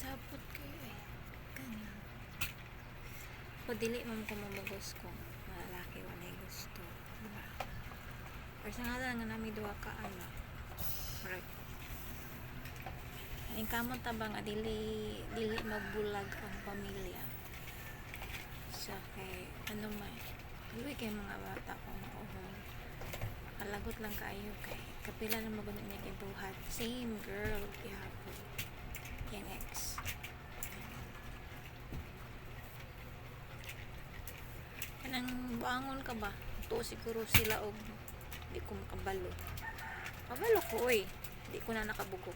Sabot kayo eh. Ganyan. O dili man ko mamagos kung malalaki walay gusto. Diba? Or sa nga lang nga namin duwa ka anak. Right. Ang kamot tabang dili magbulag ang pamilya. Sa kay ano may luwi kay mga bata ko mauhon. Alagot lang kaayo kay kapila na magunit niya kay buhat. Same girl gihapon. Yang ex. Kanang buangon ka ba? Ito siguro sila og di ko makabalo. Kabalo ko eh. Di ko na nakabugok.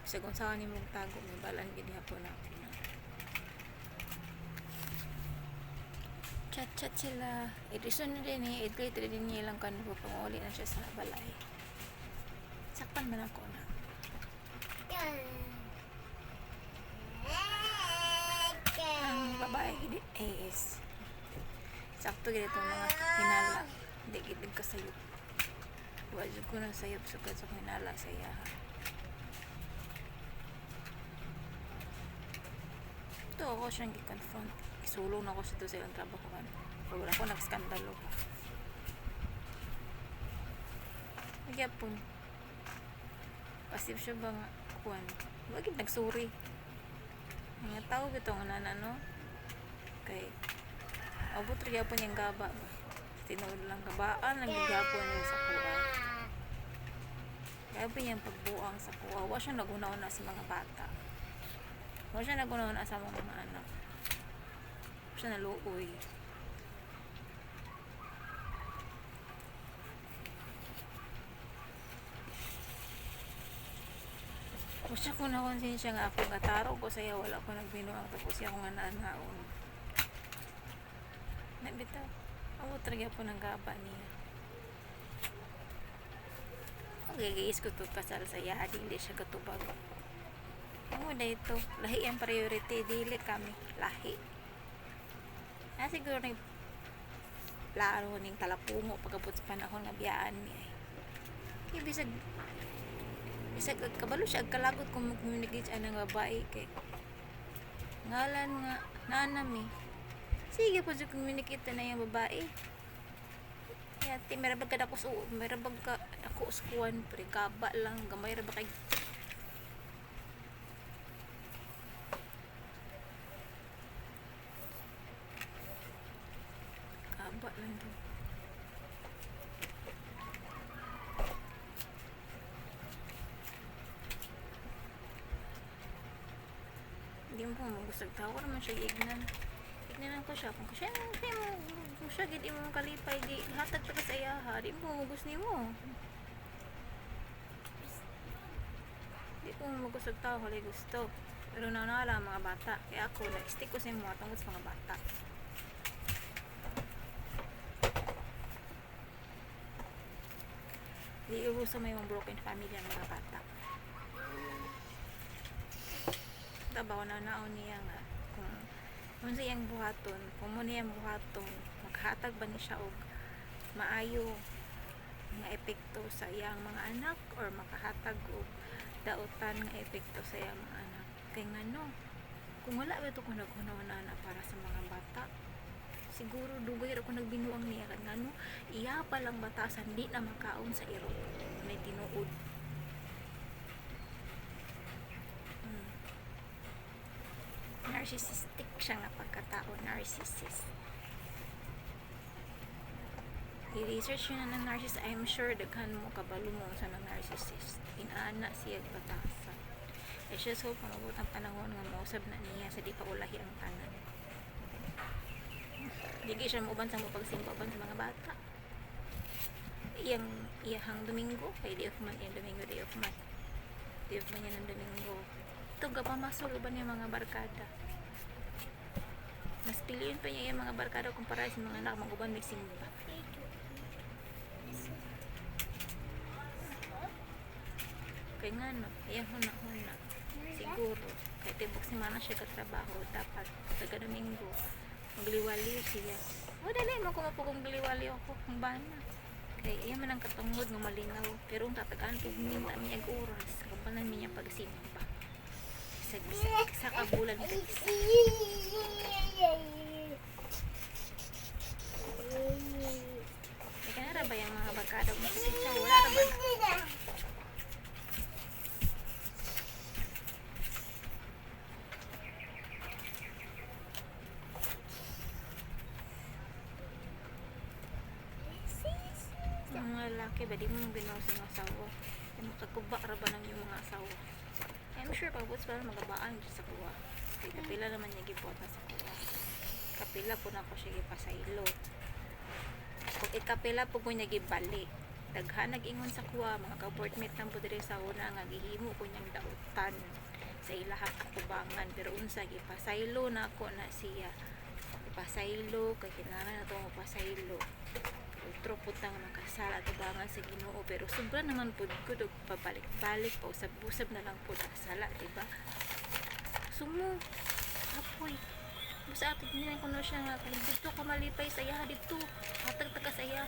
Sa kung saan ni mong tago, may balan gini hapon ako na. Chat-chat sila. Edison na din eh. Edgrade din niya lang kanpo panguli na siya sa balay. Sakpan man ako na. Ang babae hindi is sakto ganito mga hinala hindi gilig ka sayop wajud ko na sayop sukad sa hinala sa iyaha ito ako siyang gi-confront isulong na ako sa ito sa ilang trabaho kan wala ako nagskandalo nagyapon pasif siya ba nga kuwan wag nagsuri mga tao bitong nana no kay abot rin yapon yung gaba ba tinuod lang gabaan lang gigapon niya sa kuha kaya yung pagbuang sa kuha wa siya nagunaw-na sa mga bata wa siya nagunaw-na sa mga anak wa siya naluoy wa siya kung nakonsensya nga ako gataro ko saya wala ko nagbinuang tapos siya akong anaan-haon nabitaw ako talaga po ng gaba niya gagayis ko to kasal sa iya dili siya katubag mo na ito lahi ang priority dili kami lahi na siguro na laro ning talapungo pagkabot sa panahon nga biyaan niya bisag kabalo siya kalagot kung mag-communicate siya ng babae kay ngalan nga nanami sige po sa communicate na yung babae yati merabag ka ako uskuan pero kaba lang gamay ra ba kay kaba lang din hindi mo magusag tao naman siya ignan ko siya kung siya kung siya gid imong kalipay di hatag ta sa iya ha di mo mugos nimo di ko magusag tao kali gusto pero nanala mga bata kaya ako nag-stick ko sa mga tungod sa mga bata di uso may mga broken family ang mga bata tabaw na naon niya nga kung sa iyang buhaton kung mo niyang buhaton maghatag ba ni siya og maayo nga epekto sa iyang mga anak or makahatag og dautan nga epekto sa iyang mga anak kay ngano kung wala ba ito kung naghunaw na para sa mga bata siguro dugay ra ko nagbinuang niya kay ngano iya pa lang batasan di na makaon sa iro may tinuod narcissistic siya nga pagkatao narcissist i-research yun na ng narcissist I'm sure daghan mo kabalo mo sa ng narcissist inaana siya batasan I just hope mabot ang panahon nga mausab na niya sa di pa ulahi ang tanan digi siya mauban sa pagsimba uban sa mga bata iyahang Domingo kay day of man yan Domingo day of man yan ng Domingo ito gapamasol uban yung mga barkada mas piliin pa niya yung mga barkada kumpara sa mga anak mag-uban may simba kaya nga no ayan huna siguro kaya tibok si mana siya katrabaho dapat taga Domingo magliwali siya o dali mo kung mapugong gliwali ako kung bana kaya iyan man ang katungod ng malinaw pero ang tatagaan kung minta niya oras kapanan niya pagsimba bisag-bisag sa kabulan guys. May kanara ba yung mga bagkada mo sa siya? Wala na ba na? Ang mga lalaki ba di mo binaw sa mga asawa? Ay makaguba ra ba ng yung mga asawa? I'm sure pagbuts para magabaan dyan sa kuwa. Kaya kapila naman niya gibuhat na sa kuwa. Kapila po na ako siya gipasaylo. Kung ikapila po ko niya gibali. Daghan nag-ingon sa kuwa, mga ka-boardmate ng budre sa una nga gihimo ko niyang dautan sa ilahang katubangan. Pero unsa gipasaylo na ako na siya. Ipasaylo, kay kinahanglan na ito mapasaylo. Utro putang makasala tubangan sa Ginoo, pero sobra naman pud ko dog pabalik-balik pa usab-usab na lang pud kasala, diba? Sumo apoy basta ato dinay kuno siya nga kung dito ka malipay sa iya dito hatag ta ka sa iya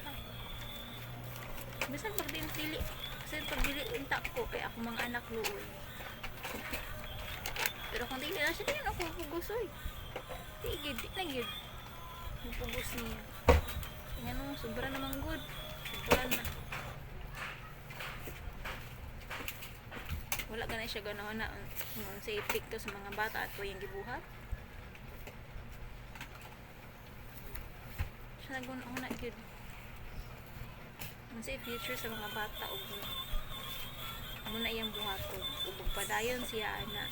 bisan pag dili bisan pag dili intak ko kay ako mga anak luoy, pero kung dili na siya din ako pugusoy di na gyud pugos niya. Ano, sobra namang good. Sobra na. Wala ganay siya ganahan na sa epekto sa mga bata at yung gibuhat. Siya naguna na good. Sa future sa mga bata ug amo na iyang buhaton. Ug padayon siya ana.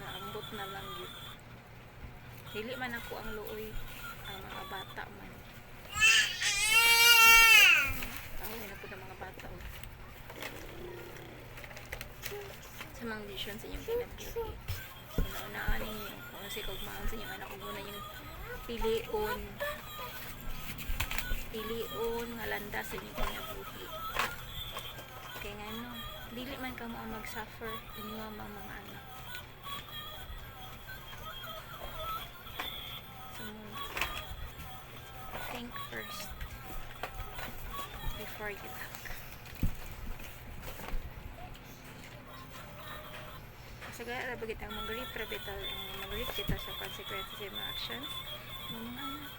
Naambot na lang yun. Dili man ako ang luoy ang mga bata man. Ay, na po ng mga bata. Sa mga decision sa inyong kinabuhi. Una-unaan ninyo. Kung kasi kagmaan sa inyong anak, kung muna yung pilion, nga landa sa inyong kinabuhi. Kaya nga no, dili man ka mo ang mag-suffer inyo ang mga anak. So, think first before you act. Kasi kaya bagay ang mag-reap kita sa consequences sa mga actions ng mga anak.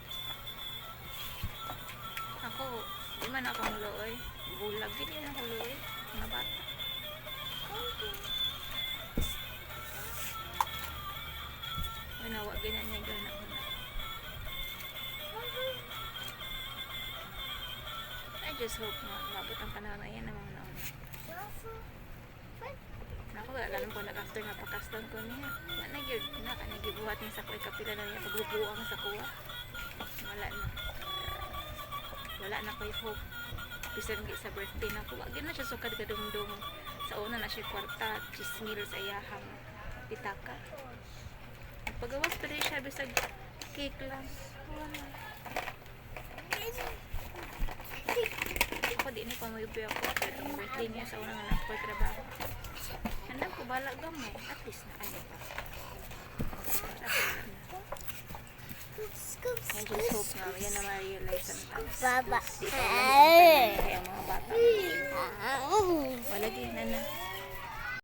Ako, di man akong looy. Bulag din yun ako looy. Mga bata. Manawa, ganyan niya gano'n ako na. I just hope na mabot ang panahon na yan ng mga naon. Ako, alam ko nag-after nga pakastan ko niya. Nagyod na, kanagibuhat niya sa kuwa. Kapila na niya, pagbubuang sa kuwa. Wala na. Wala na ko yung hope. Bisan sa birthday na ko. Wag na siya sukad kadungdung. Sa una na siya kwarta, chismil sa iyahang pitaka. Pagawas pa rin siya, bisag cake lang. Wala. Ako di ni pamuyubi ako. Itong birthday niya sa unang anak ko trabaho. Handang ko bala gamay. At least na ano pa. I just hope na yan na ma-realize sometimes. Baba. Kaya mga bata. Wala din na na.